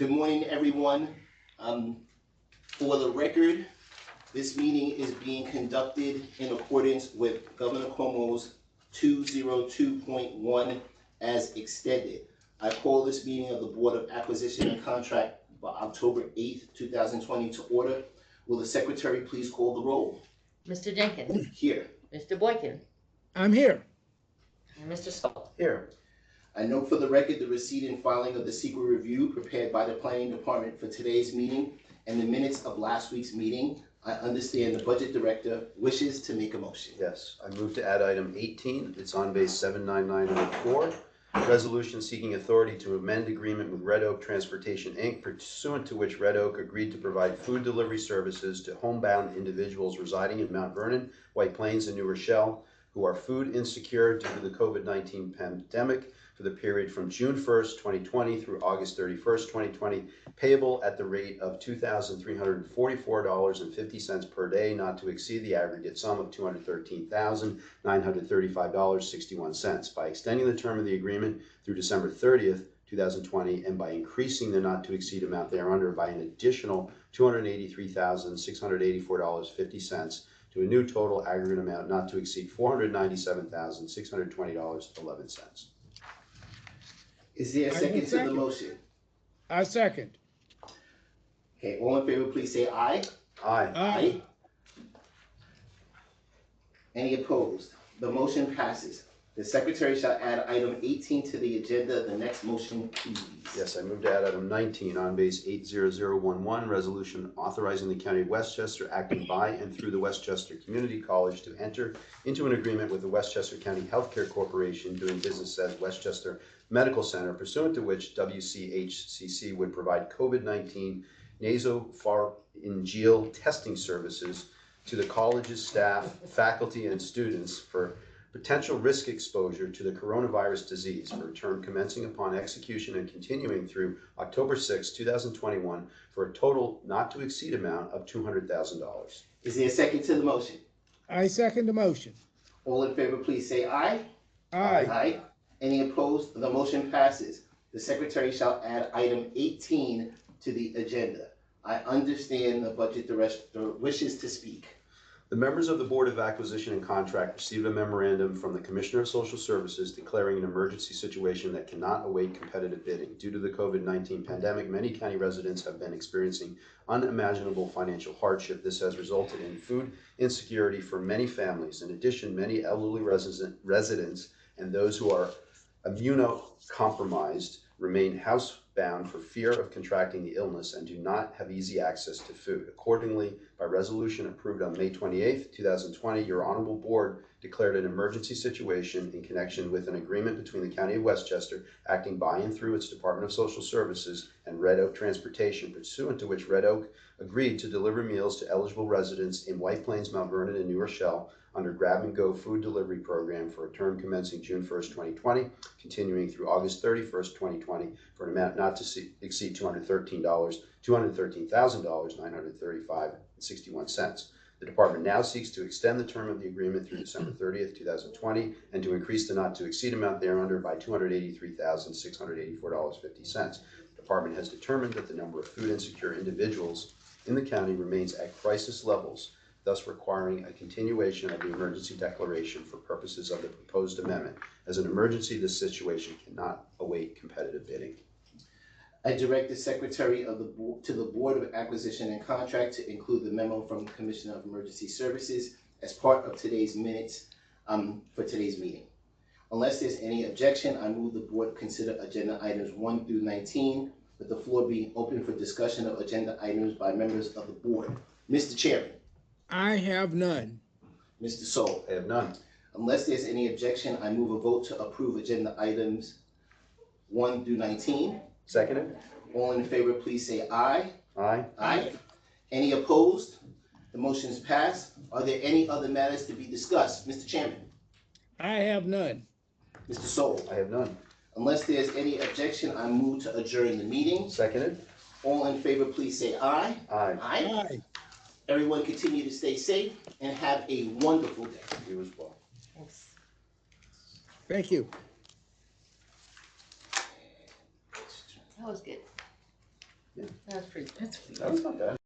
Good morning, everyone. For the record, this meeting is being conducted in accordance with Governor Cuomo's 202.1 as extended. I call this meeting of the Board of Acquisition and Contract for October 8th, 2020 to order. Will the secretary please call the roll? Mr. Jenkins. Here. Mr. Boykin. I'm here. And Mr. Stoll. Here. I note for the record the receipt and filing of the secret review prepared by the Planning Department for today's meeting and the minutes of last week's meeting. I understand the Budget Director wishes to make a motion. Yes, I move to add item 18. It's on base 79904. Resolution seeking authority to amend agreement with Red Oak Transportation, Inc., pursuant to which Red Oak agreed to provide food delivery services to homebound individuals residing in Mount Vernon, White Plains, and New Rochelle who are food insecure due to the COVID-19 pandemic for the period from June 1st, 2020 through August 31st, 2020, payable at the rate of $2,344.50 per day, not to exceed the aggregate sum of $213,935.61, by extending the term of the agreement through December 30th, 2020, and by increasing the not to exceed amount thereunder by an additional $283,684.50 to a new total aggregate amount not to exceed $497,620.11. Is there a second to the motion? I second. Okay, all in favor, please say aye. Aye. Aye. Any opposed? The motion passes. The secretary shall add item 18 to the agenda. The next motion, please. Yes, I move to add item 19 on base 80011, resolution authorizing the County of Westchester acting by and through the Westchester Community College to enter into an agreement with the Westchester County Healthcare Corporation doing business as Westchester Medical Center, pursuant to which WCHCC would provide COVID-19 nasopharyngeal testing services to the college's staff, faculty, and students for potential risk exposure to the coronavirus disease for a term commencing upon execution and continuing through October 6, 2021 for a total not to exceed amount of $200,000. Is there a second to the motion? I second the motion. All in favor, please say aye. Aye. Aye. Any opposed? The motion passes. The secretary shall add item 18 to the agenda. I understand the Budget Director wishes to speak. The members of the Board of Acquisition and Contract received a memorandum from the Commissioner of Social Services declaring an emergency situation that cannot await competitive bidding. Due to the COVID-19 pandemic, many county residents have been experiencing unimaginable financial hardship. This has resulted in food insecurity for many families. In addition, many elderly residents and those who are immunocompromised remain housebound for fear of contracting the illness and do not have easy access to food. Accordingly, by resolution approved on May 28, 2020, your Honorable Board declared an emergency situation in connection with an agreement between the County of Westchester, acting by and through its Department of Social Services and Red Oak Transportation, pursuant to which Red Oak agreed to deliver meals to eligible residents in White Plains, Mount Vernon, and New Rochelle under grab-and-go food delivery program for a term commencing June 1st, 2020, continuing through August 31st, 2020, for an amount not to exceed $213,935.61. The Department now seeks to extend the term of the agreement through December 30th, 2020, and to increase the not to exceed amount thereunder by $283,684.50. The Department has determined that the number of food insecure individuals in the county remains at crisis levels, thus requiring a continuation of the emergency declaration for purposes of the proposed amendment. As an emergency, this situation cannot await competitive bidding. I direct the Secretary of to the Board of Acquisition and Contract to include the memo from the Commissioner of Emergency Services as part of today's minutes for today's meeting. Unless there's any objection, I move the Board consider agenda items 1 through 19, with the floor being open for discussion of agenda items by members of the Board. Mr. Chairman. I have none. Mr. Soul. I have none. Unless there's any objection, I move a vote to approve agenda items 1 through 19. Seconded. All in favor, please say aye. Aye. Aye. Any opposed? The motion is passed. Are there any other matters to be discussed? Mr. Chairman. I have none. Mr. Soul. I have none. Unless there's any objection, I move to adjourn the meeting. Seconded. All in favor, please say aye. Aye. Aye. Aye. Everyone continue to stay safe and have a wonderful day. You as well. Thanks. Thank you. That was good. That's pretty. That was not bad.